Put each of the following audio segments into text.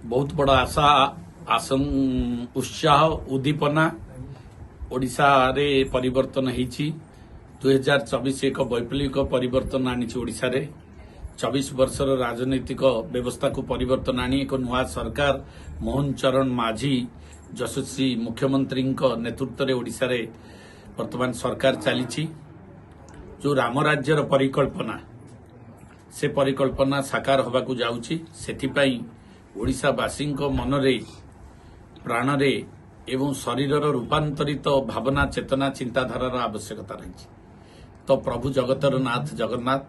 बहुत बड़ आशा उत्साह उद्दीपना ओडिशा रे परिवर्तन होईछि 2024 एक वैप्लविक परिवर्तन आनी ओडिशा रे 24 वर्षर राजनैतिक व्यवस्था को परिवर्तन आनी एक नुआ सरकार मोहन चरण माझी यशस्वी मुख्यमंत्री नेतृत्व रे ओडिशा रे वर्तमान सरकार चली जो राम राज्यर परिकल्पना से परिकल्पना साकार होगा जाउछि सेथिपाई ओडिशावासी मनरे प्राणरे एवं शरीरर रूपांतरित भावना चेतना चिंताधारार आवश्यकता रही तो प्रभु जगतर नाथ जगन्नाथ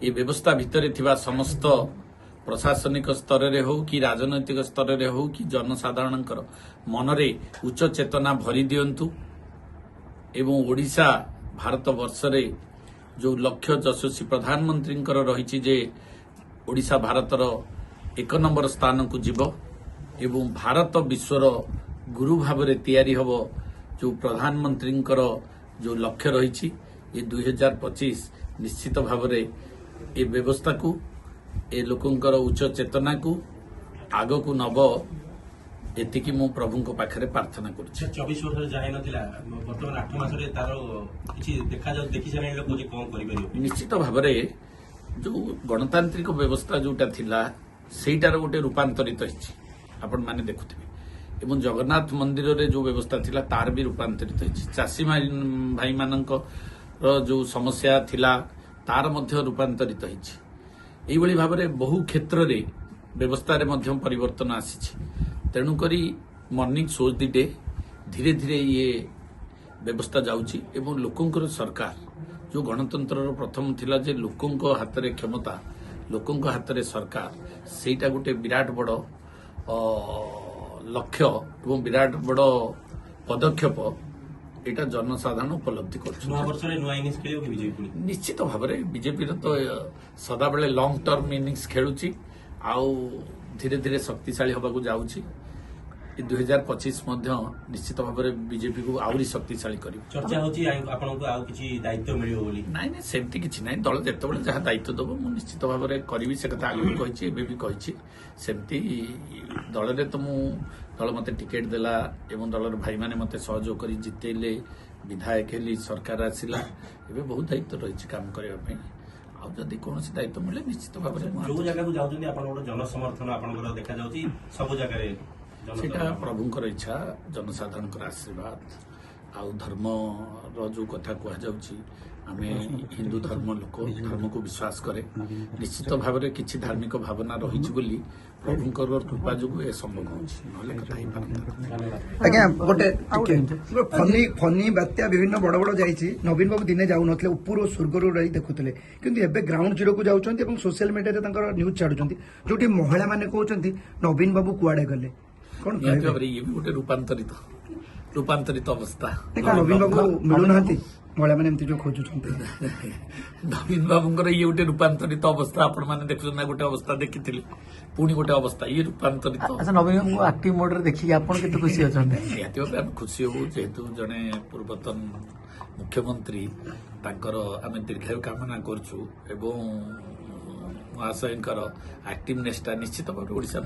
ये व्यवस्था भितर थिबा समस्त प्रशासनिक स्तर रे हो कि राजनैतिक स्तर रे हो कि जनसाधारण मनरे उच्च चेतना भरी दियंतु एवं ओडिशा भारत वर्ष रे जो लक्ष्य यशस्वी प्रधानमंत्री रही जे ओडिशा भारतर 1 नंबर स्थान को जीव एवं भारत विश्वर गुरु भाव में तैयारी हब जो प्रधानमंत्री जो लक्ष्य रही ये 2025 निश्चित भाव में ये व्यवस्था को ए लोकंकर उच्च चेतना को आग को नब एतिकी मु प्रभु को पाखरे प्रार्थना करुछि 24 वर्ष जाय नथिला वर्तमान 8 मास रे तारो किछि देखा जाउ देखि जाय लोक जे कोन करि परियो निश्चित भाव में जो गणतांत्रिक व्यवस्था जोटा थिला सेटार गोटे रूपांतरित होइछि आपण माने देखुथिबे एवं जगन्नाथ मंदिर रे जो व्यवस्था थिला तार भी रूपांतरित होइछि चासी भाई मानक जो समस्या थिला तार मध्य रूपांतरित होइछि एई भली भाव में बहु क्षेत्र रे व्यवस्था रे मध्य परिवर्तन आसीछि तेणुकरी मॉर्निंग शोज दी डे धीरे धीरे ये व्यवस्था जाउछि एवं लोकंकर सरकार जो गणतंत्र प्रथम थिला जे लोकंक हाथ रे क्षमता लोकंक हाथ रे सरकार सेटा गोटे विराट बड़ लक्ष्य एवं विराट बड़ पदक्षेप एटा जनसाधारण उपलब्धि कर निश्चित भाव में बीजेपी तो सदा बेले लॉन्ग टर्म इनिंग्स खेलुची आउ धीरे धीरे शक्तिशाली होगा जाउची 2025 निश्चित भाव में बीजेपी को आहरी शक्तिशाली कर चर्चा होची आपनको आउ किछि दायित्व मिलियो बोली नहीं सेमती किछि नहीं दल जेतेबेले जहाँ दायित्व दबो मु निश्चित भाव में करी से कथा आगे कहिछि एबे भी कहिछि सेमती दल रे तो मु दल मते टिकेट देला एवं दलर भाई माने मते सहयोग करी जितेले विधायक हेली सरकार आसिला एबे बहुत दायित्व रहिछि काम करबा पई आ जदि कौन दायित्व मिले निश्चित भाव में जो जगह को जाउछन्ती आपन जन समर्थन आपन देखा जाउछि सब जगह रे सेटा प्रभुंकर इच्छा जनसाधारण आशीर्वाद आउ धर्म जो कथा कहुच्छी आम हिंदू धर्म लोक धर्म को विश्वास करे निश्चित भाव में किसी धार्मिक भावना रही प्रभुंकर कृपा जो ये संभव आज्ञा गोटे फनी बात्या विभिन्न बड़ बड़ जाइए नवीन बाबू दिने जाऊन उपरू स्वर्गर रही देखुले किंतु एबे ग्राउंड जीरो को जाऊँ सोशल मीडिया न्यूज छाड़ुं जो महिला मैंने कहते नवीन बाबू कुआड़े गले कौन ये भी गोटे रूपांतरित अवस्था नवीन बाबू मिलूना महिला मैंने जो खोजुंट नवीन बाबूंकर ये गोटे रूपांतरित अवस्था आपण मैंने देखुन ना गोटे अवस्था देखी पुणी गोटे अवस्था ये रूपांतरित अच्छा नवीन बाबू एक्टिव मोड रे देखिए आपण केते खुशी अछन्ते निहाती भाबे हम खुशी हो जेहेतु जने पूर्वतन मुख्यमंत्री तांकर आमे दीर्घायु कामना करछु एवं महाशयकर एक्टिवनेसटा निश्चित भाव ओडिशा